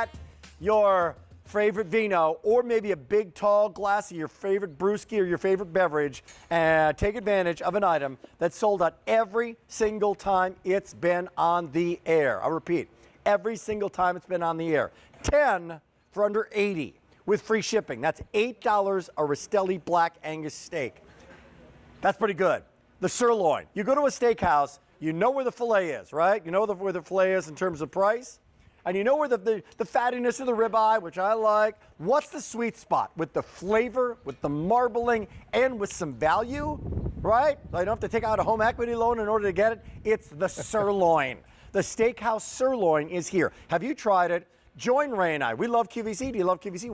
get your favorite vino or maybe a big tall glass of your favorite brewski or your favorite beverage and take advantage of an item that's sold out every single time it's been on the air. I'll repeat, every single time it's been on the air. 10 for under 80 with free shipping. That's $8 a Rastelli Black Angus steak. That's pretty good. The sirloin. You go to a steakhouse, you know where the filet is, right? You know where the filet is in terms of price. And you know where the fattiness of the ribeye, which I like. What's the sweet spot? With the flavor, with the marbling, and with some value, right? I don't have to take out a home equity loan in order to get it. It's the sirloin. The steakhouse sirloin is here. Have you tried it? Join Ray and I. We love QVC. Do you love QVC?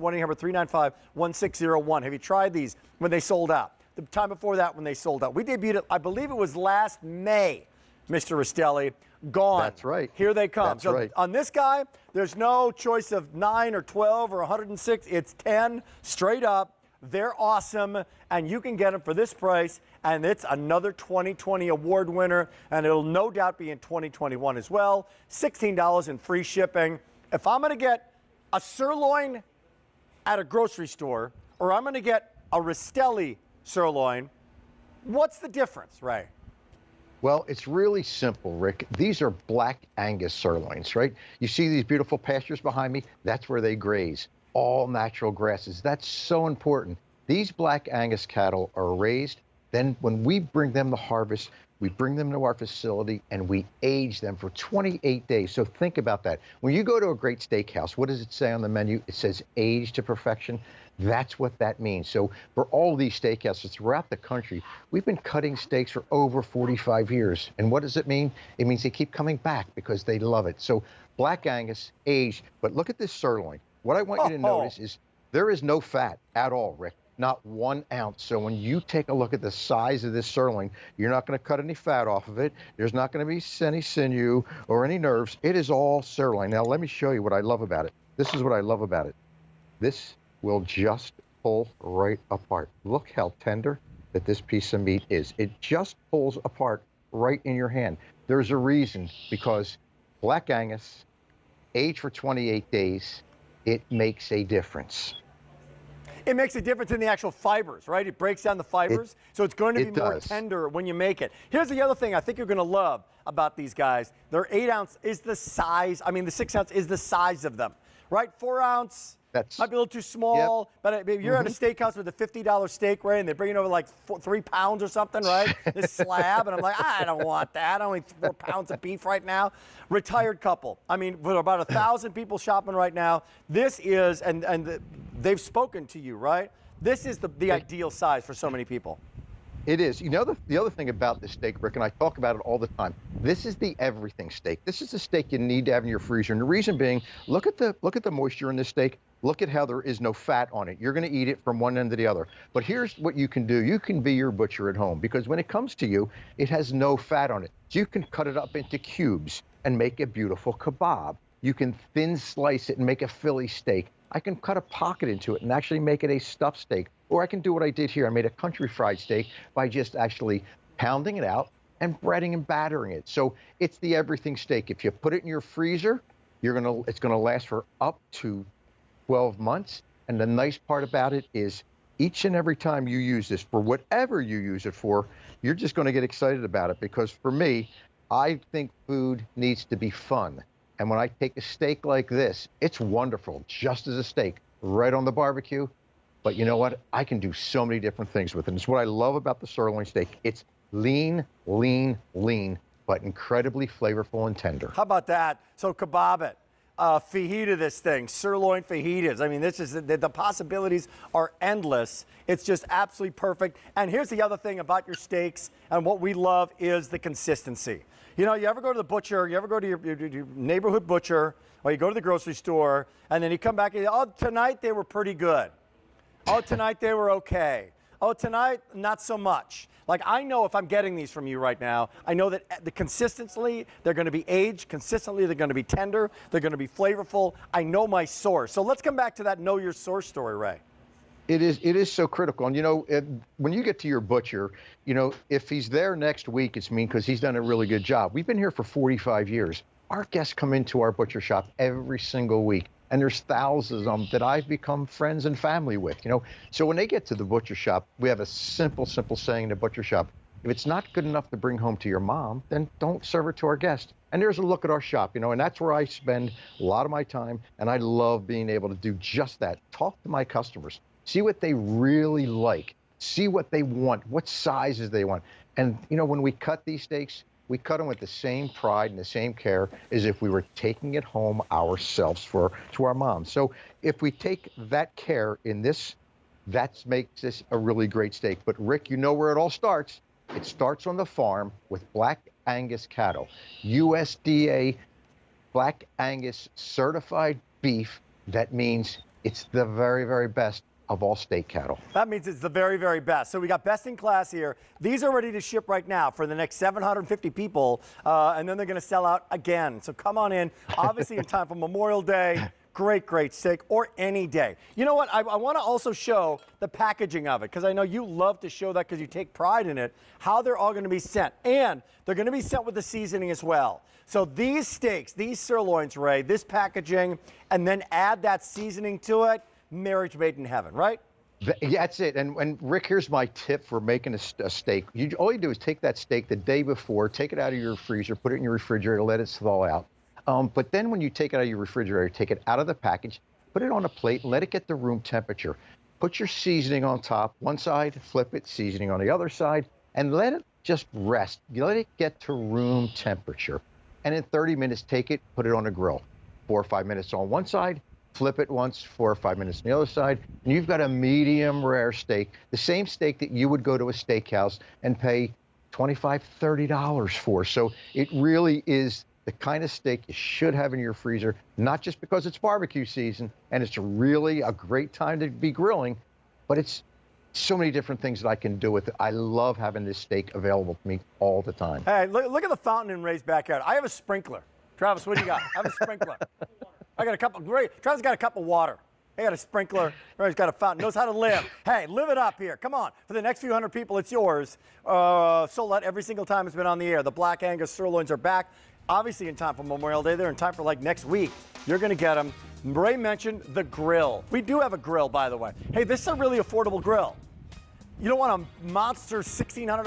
1-800-395-1601. Have you tried these when they sold out? The time before that when they sold out. We debuted it, I believe it was last May, Mr. Rastelli. Gone. That's right. Here they come. That's right. On this guy, there's no choice of 9 or 12 or 106. It's 10 straight up. They're awesome, and you can get them for this price, and it's another 2020 award winner, and it'll no doubt be in 2021 as well. $16 in free shipping. If I'm going to get a sirloin at a grocery store, or I'm going to get a Rastelli sirloin, what's the difference, Ray? Well, it's really simple, Rick. These are Black Angus sirloins, right? You see these beautiful pastures behind me? That's where they graze. All natural grasses. That's so important. These Black Angus cattle are raised. Then when we bring them to harvest, we bring them to our facility and we age them for 28 days. So think about that. When you go to a great steakhouse, what does it say on the menu? It says age to perfection. That's what that means. So for all these steakhouses throughout the country, we've been cutting steaks for over 45 years. And what does it mean? It means they keep coming back because they love it. So Black Angus, aged, but look at this sirloin. What I want you to notice is there is no fat at all, Rick. Not 1 ounce. So when you take a look at the size of this sirloin, you're not going to cut any fat off of it. There's not going to be any sinew or any nerves. It is all sirloin. Now, let me show you what I love about it. This is what I love about it. This will just pull right apart. Look how tender that this piece of meat is. It just pulls apart right in your hand. There's a reason, because Black Angus, aged for 28 days, it makes a difference. It makes a difference in the actual fibers, right? It breaks down the fibers, so it's going to be more tender when you make it. Here's the other thing I think you're going to love about these guys. Their 8 ounce is the size, the 6 ounce is the size of them, right? 4 ounce might be a little too small, but if you're at a steakhouse with a $50 steak, right, and they bring it over like 3 pounds or something, right? This slab, and I'm like, I don't want that. I only 4 pounds of beef right now. Retired couple. With about 1,000 people shopping right now, this is, they've spoken to you, right? This is the ideal size for so many people. It is. You know, the other thing about this steak, Rick, and I talk about it all the time, this is the everything steak. This is the steak you need to have in your freezer. And the reason being, look at the moisture in this steak. Look at how there is no fat on it. You're going to eat it from one end to the other. But here's what you can do. You can be your butcher at home, because when it comes to you, it has no fat on it. So you can cut it up into cubes and make a beautiful kebab. You can thin slice it and make a Philly steak. I can cut a pocket into it and actually make it a stuffed steak. Or I can do what I did here. I made a country fried steak by just actually pounding it out and breading and battering it. So it's the everything steak. If you put it in your freezer, it's gonna last for up to 12 months. And the nice part about it is each and every time you use this, for whatever you use it for, you're just gonna get excited about it. Because for me, I think food needs to be fun. And when I take a steak like this, it's wonderful, just as a steak, right on the barbecue. But you know what? I can do so many different things with it. And it's what I love about the sirloin steak. It's lean, lean, lean, but incredibly flavorful and tender. How about that? So kebab it. Fajita this thing, sirloin fajitas. This is the possibilities are endless. It's just absolutely perfect. And here's the other thing about your steaks, and what we love is the consistency. You ever go to the butcher, you ever go to your neighborhood butcher, or you go to the grocery store, and then you come back and tonight they were pretty good. Oh, tonight they were okay. Oh, tonight, not so much. Like, I know if I'm getting these from you right now, I know that consistently they're going to be aged, consistently they're going to be tender, they're going to be flavorful. I know my source. So let's come back to that know your source story, Ray. It is so critical. And, when you get to your butcher, if he's there next week, it's because he's done a really good job. We've been here for 45 years. Our guests come into our butcher shop every single week. And there's thousands of them that I've become friends and family with, you know. So when they get to the butcher shop, we have a simple saying in the butcher shop: if it's not good enough to bring home to your mom, then don't serve it to our guest. And there's a look at our shop, you know, and that's where I spend a lot of my time. And I love being able to do just that. Talk to my customers, see what they really like, see what they want, what sizes they want. And, you know, when we cut these steaks, we cut them with the same pride and the same care as if we were taking it home ourselves to our moms. So if we take that care in this, that makes this a really great steak. But Rick, you know where it all starts. It starts on the farm with Black Angus cattle, USDA Black Angus certified beef. That means it's the very, very best of all steak cattle. That means it's the very, very best. So we got best in class here. These are ready to ship right now for the next 750 people, and then they're going to sell out again. So come on in, obviously in time for Memorial Day. Great steak, or any day. You know what? I want to also show the packaging of it, because I know you love to show that because you take pride in it, how they're all going to be sent. And they're going to be sent with the seasoning as well. So these steaks, these sirloins, Ray, this packaging, and then add that seasoning to it, marriage made in heaven, right? Yeah, that's it. And Rick, here's my tip for making a steak. All you do is take that steak the day before, take it out of your freezer, put it in your refrigerator, let it thaw out. But then when you take it out of your refrigerator, take it out of the package, put it on a plate, let it get to room temperature. Put your seasoning on top, one side, flip it, seasoning on the other side, and let it just rest. You let it get to room temperature. And in 30 minutes, take it, put it on a grill. 4 or 5 minutes on one side, flip it once, 4 or 5 minutes on the other side, and you've got a medium rare steak, the same steak that you would go to a steakhouse and pay $25, $30 for. So it really is the kind of steak you should have in your freezer, not just because it's barbecue season and it's really a great time to be grilling, but it's so many different things that I can do with it. I love having this steak available to me all the time. Hey, look at the fountain in Ray's backyard. I have a sprinkler. Travis, what do you got? I have a sprinkler. I got a cup of Travis got a cup of water. I got a sprinkler. Ray's got a fountain. Knows how to live. Hey, live it up here. Come on. For the next few hundred people, it's yours. Sold out every single time it's been on the air. The Black Angus sirloins are back. Obviously in time for Memorial Day. They're in time for like next week. You're going to get them. Ray mentioned the grill. We do have a grill, by the way. Hey, this is a really affordable grill. You don't want a monster $1,600